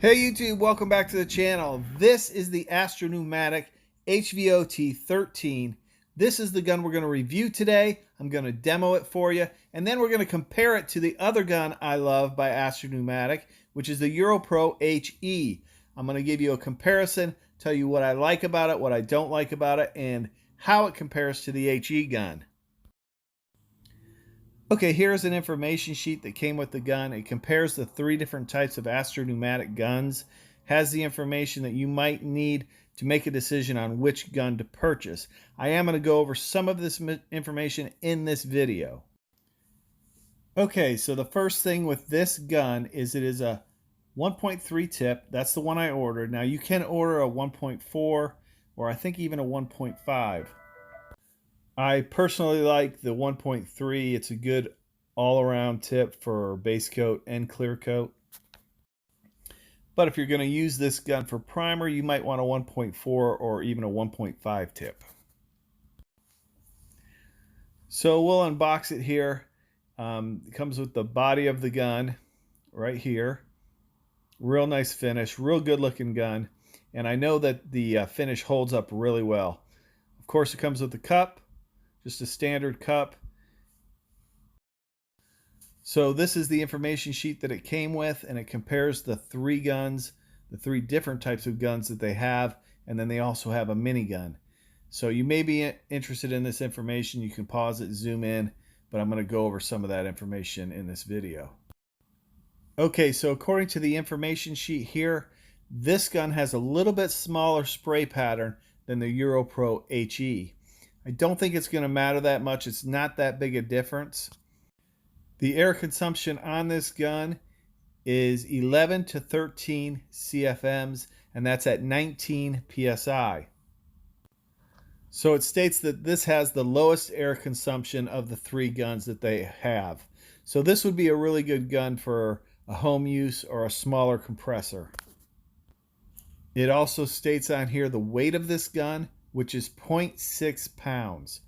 Hey YouTube, welcome back to the channel. This is the Astro pneumatic HVOT 13. This is the gun we're going to review today. I'm going to demo it for you, and then we're going to compare it to the other gun I love by Astro pneumatic, which is the EuroPro HE. I'm going to give you a comparison, tell you what I like about it, what I don't like about it, and how it compares to the HE gun. Okay, here's an information sheet that came with the gun. It compares the three different types of Astro pneumatic guns, has the information that you might need to make a decision on which gun to purchase. I am going to go over some of this information in this video. Okay, so the first thing with this gun is it is a 1.3 tip. That's the one I ordered. Now you can order a 1.4 or I think even a 1.5. I personally like the 1.3. It's a good all-around tip for base coat and clear coat. But if you're going to use this gun for primer, you might want a 1.4 or even a 1.5 tip. So we'll unbox it here. It comes with the body of the gun right here. Real nice finish, real good looking gun. And I know that the finish holds up really well. Of course, it comes with the cup. Just a standard cup. So this is the information sheet that it came with, and it compares the three guns, the three different types of guns that they have, and then they also have a minigun. So you may be interested in this information. You can pause it, zoom in, but I'm going to go over some of that information in this video. Okay, so according to the information sheet here, this gun has a little bit smaller spray pattern than the EuroPro HE. I don't think it's going to matter that much. It's not that big a difference. The air consumption on this gun is 11 to 13 CFMs, and that's at 19 PSI. So it states that this has the lowest air consumption of the three guns that they have. So this would be a really good gun for a home use or a smaller compressor. It also states on here the weight of this gun, which is 0.6 pounds.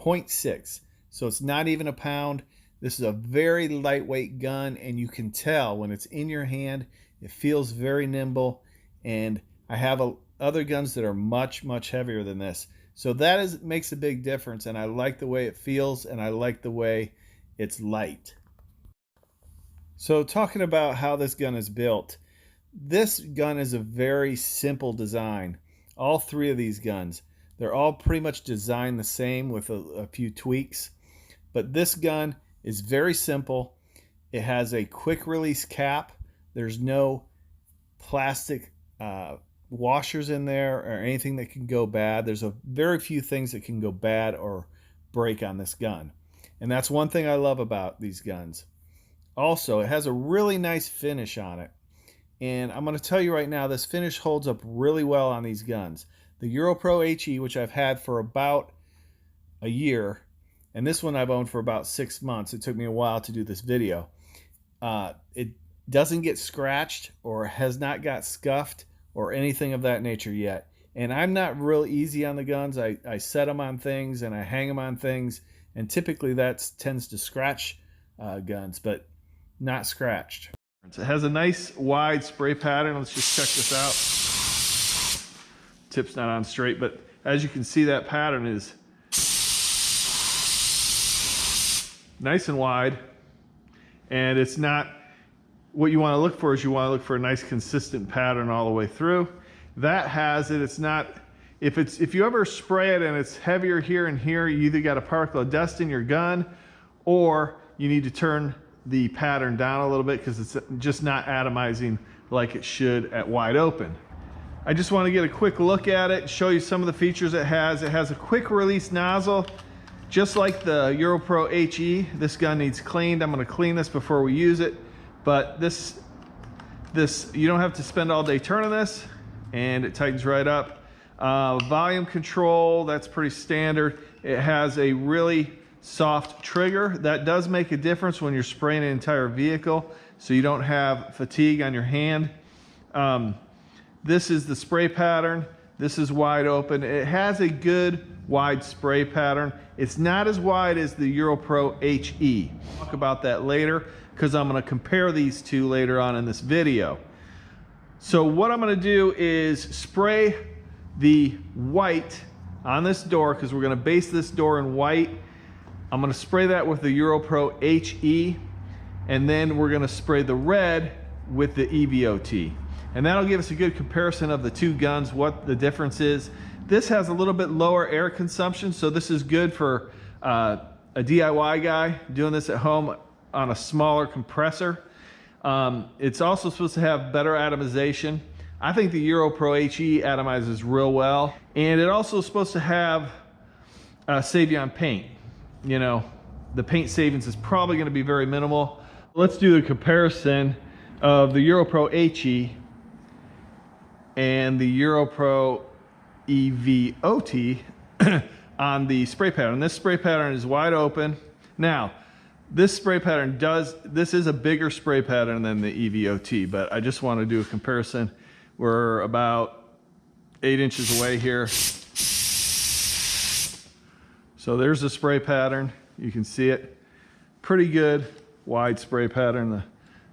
0.6. So it's not even a pound. This is a very lightweight gun, and you can tell when it's in your hand, it feels very nimble. And I have other guns that are much, much heavier than this. So that makes a big difference, and I like the way it feels, and I like the way it's light. So talking about how this gun is built, this gun is a very simple design. All three of these guns, they're all pretty much designed the same with a few tweaks. But this gun is very simple. It has a quick release cap. There's no plastic washers in there or anything that can go bad. There's very few things that can go bad or break on this gun. And that's one thing I love about these guns. Also, it has a really nice finish on it. And I'm going to tell you right now, this finish holds up really well on these guns. The EuroPro HE, which I've had for about a year, and this one I've owned for about 6 months. It took me a while to do this video. It doesn't get scratched or has not got scuffed or anything of that nature yet. And I'm not real easy on the guns. I set them on things and I hang them on things, and typically that tends to scratch guns, but not scratched. It has a nice wide spray pattern. Let's just check this out. Tip's not on straight, but as you can see, that pattern is nice and wide. And it's not what you want to look for. Is you want to look for a nice consistent pattern all the way through. That has it. It's not, if you ever spray it and it's heavier here and here, you either got a particle of dust in your gun, or you need to turn the pattern down a little bit because it's just not atomizing like it should at wide open. I just want to get a quick look at it, show you some of the features it has. It has a quick release nozzle, just like the EuroPro HE. This gun needs cleaned. I'm going to clean this before we use it, but this you don't have to spend all day turning this, and it tightens right up. Volume control, that's pretty standard. It has a really soft trigger. That does make a difference when you're spraying an entire vehicle, so you don't have fatigue on your hand. This is the spray pattern. This is wide open. It has a good wide spray pattern. It's not as wide as the EuroPro HE. I'll talk about that later because I'm going to compare these two later on in this video. So what I'm going to do is spray the white on this door, because we're going to base this door in white. I'm going to spray that with the EuroPro HE, and then we're going to spray the red with the evot, and that'll give us a good comparison of the two guns, what the difference is. This has a little bit lower air consumption, so this is good for a DIY guy doing this at home on a smaller compressor. It's also supposed to have better atomization. I think the EuroPro HE atomizes real well, and it also is supposed to have save you on paint. You know, the paint savings is probably going to be very minimal. Let's do the comparison of the EuroPro HE and the EuroPro evot on the spray pattern. This spray pattern is wide open. Now, this spray pattern this is a bigger spray pattern than the evot, but I just want to do a comparison. We're about 8 inches away here. So there's the spray pattern. You can see it. Pretty good wide spray pattern. The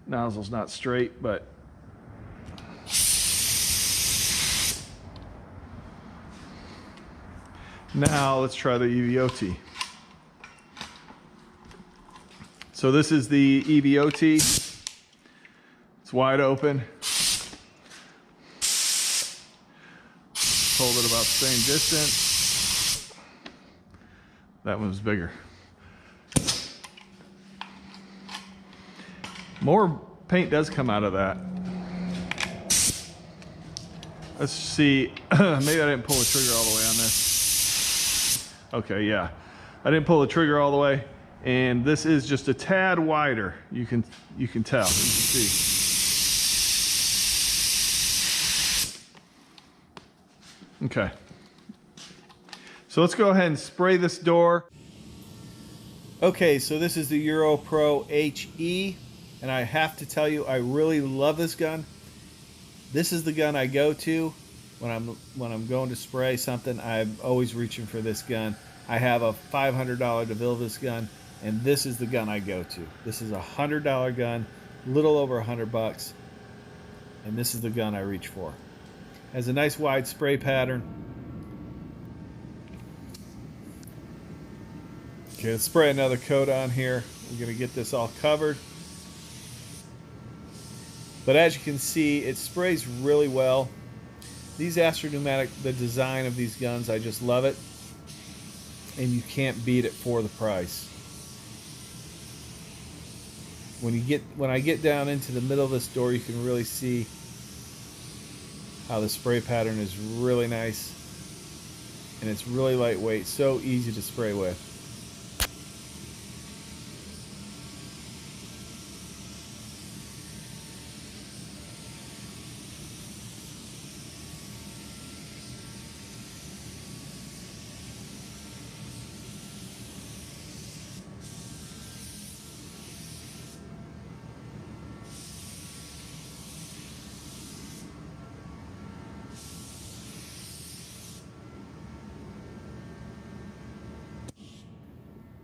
nozzle's not straight, but now let's try the evot. So this is the evot. It's wide open. Hold it about the same distance. That one's bigger. More paint does come out of that. Let's see. Maybe I didn't pull the trigger all the way on this. Okay, yeah. I didn't pull the trigger all the way, and this is just a tad wider. You can tell. You can see. Okay. So let's go ahead and spray this door. Okay, so this is the EuroPro HE, and I have to tell you, I really love this gun. This is the gun I go to when I'm going to spray something. I'm always reaching for this gun. I have a $500 DeVilbiss gun, and this is the gun I go to. This is a $100 gun, little over $100, and this is the gun I reach for. Has a nice wide spray pattern. Okay, let's spray another coat on here. We're going to get this all covered. But as you can see, it sprays really well. These Astro pneumatic, the design of these guns, I just love it. And you can't beat it for the price. When I get down into the middle of this door, you can really see how the spray pattern is really nice, and it's really lightweight, so easy to spray with.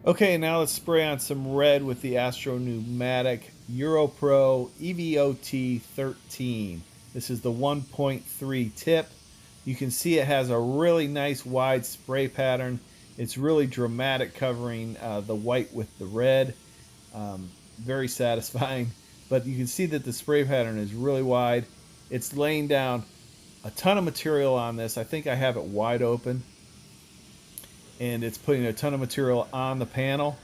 Okay, now let's spray on some red with the Astro pneumatic EuroPro evot 13. This is the 1.3 tip. You can see it has a really nice wide spray pattern. It's really dramatic, covering the white with the red. Very satisfying. But you can see that the spray pattern is really wide. It's laying down a ton of material on this. I think I have it wide open. And it's putting a ton of material on the panel,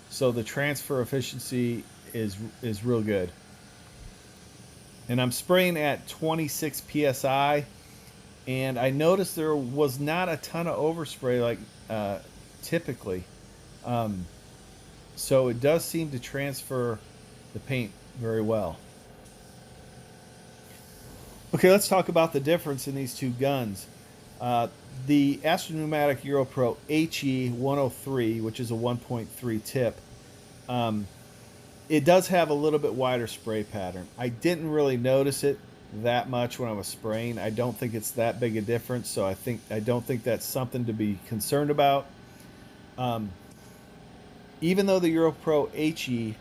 so the transfer efficiency is real good. And I'm spraying at 26 psi, and I noticed there was not a ton of overspray like typically, so it does seem to transfer the paint very well. Okay, let's talk about the difference in these two guns. The Astro pneumatic EuroPro HE 103, which is a 1.3 tip, it does have a little bit wider spray pattern. I didn't really notice it that much when I was spraying. I don't think it's that big a difference, so I don't think that's something to be concerned about. Even though the EuroPro HE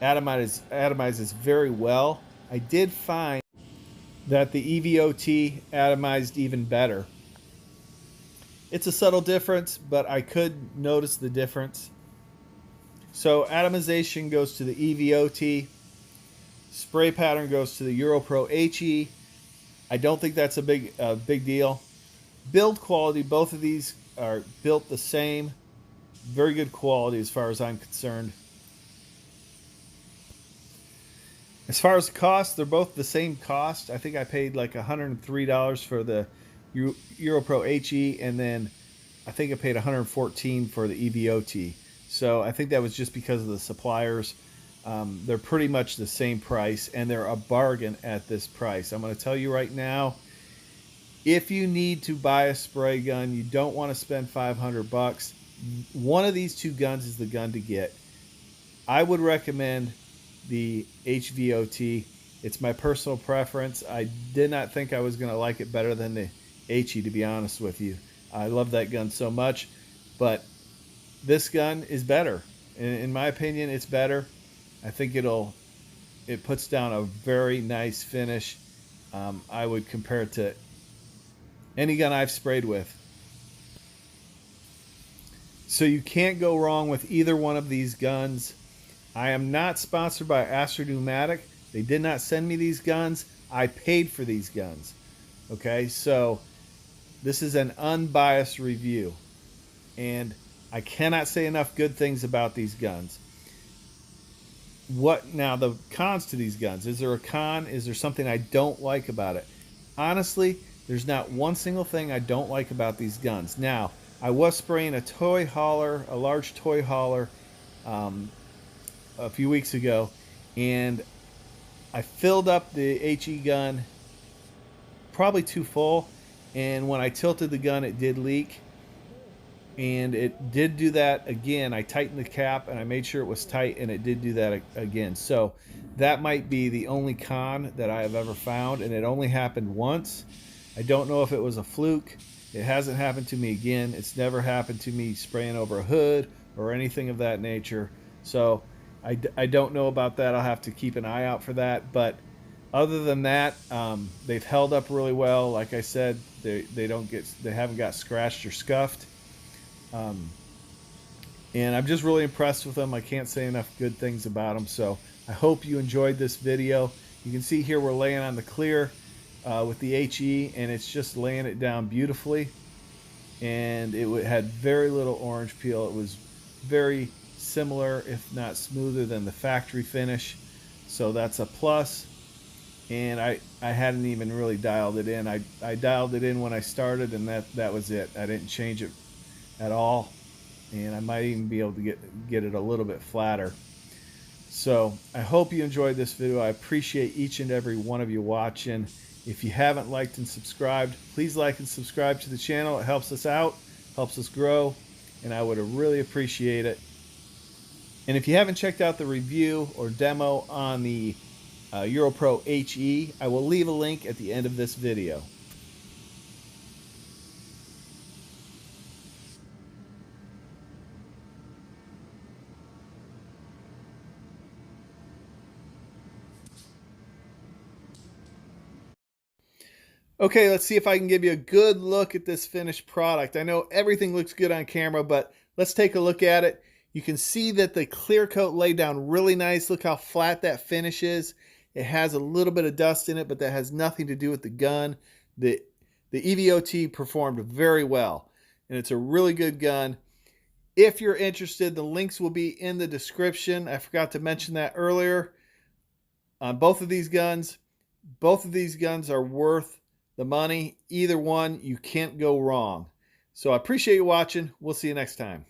atomizes very well, I did find that the evot atomized even better. It's a subtle difference, but I could notice the difference. So atomization goes to the evot, spray pattern goes to the EuroPro HE. I don't think that's a big deal. Build quality, both of these are built the same. Very good quality as far as I'm concerned. As far as the cost, they're both the same cost. I think I paid like $103 for the EuroPro HE, and then I think I paid $114 for the evot. So I think that was just because of the suppliers. They're pretty much the same price, and they're a bargain at this price. I'm going to tell you right now, if you need to buy a spray gun, you don't want to spend $500. One of these two guns is the gun to get. I would recommend the HVOT. It's my personal preference. I did not think I was going to like it better than the HE, to be honest with you. I love that gun so much, but this gun is better. In my opinion, it's better. I think it puts down a very nice finish. I would compare it to any gun I've sprayed with. So you can't go wrong with either one of these guns. I am not sponsored by Astro Pneumatic. They did not send me these guns. I paid for these guns. Okay, so this is an unbiased review, and I cannot say enough good things about these guns. What now, the cons to these guns? Is there a con? Is there something I don't like about it? Honestly, there's not one single thing I don't like about these guns. Now, I was spraying a toy hauler, a large toy hauler, a few weeks ago, and I filled up the HE gun probably too full, and when I tilted the gun, it did leak. And it did do that again. I tightened the cap and I made sure it was tight, and it did do that again. So that might be the only con that I have ever found, and it only happened once. I don't know if it was a fluke. It hasn't happened to me again. It's never happened to me spraying over a hood or anything of that nature. So I don't know about that. I'll have to keep an eye out for that. But other than that, they've held up really well. Like I said, they haven't got scratched or scuffed. And I'm just really impressed with them. I can't say enough good things about them. So I hope you enjoyed this video. You can see here we're laying on the clear with the HE, and it's just laying it down beautifully. And it had very little orange peel. It was very similar, if not smoother, than the factory finish. So that's a plus. And I hadn't even really dialed it in. I dialed it in when I started, and that was it. I didn't change it at all, and I might even be able to get it a little bit flatter. So I hope you enjoyed this video. I appreciate each and every one of you watching. If you haven't liked and subscribed, please like and subscribe to the channel. It helps us out, helps us grow, and I would really appreciate it. And if you haven't checked out the review or demo on the EuroPro HE, I will leave a link at the end of this video. Okay, let's see if I can give you a good look at this finished product. I know everything looks good on camera, but let's take a look at it. You can see that the clear coat laid down really nice. Look how flat that finish is. It has a little bit of dust in it, but that has nothing to do with the gun. The evot performed very well, and it's a really good gun. If you're interested, the links will be in the description. I forgot to mention that earlier. On both of these guns are worth the money. Either one, you can't go wrong. So I appreciate you watching. We'll see you next time.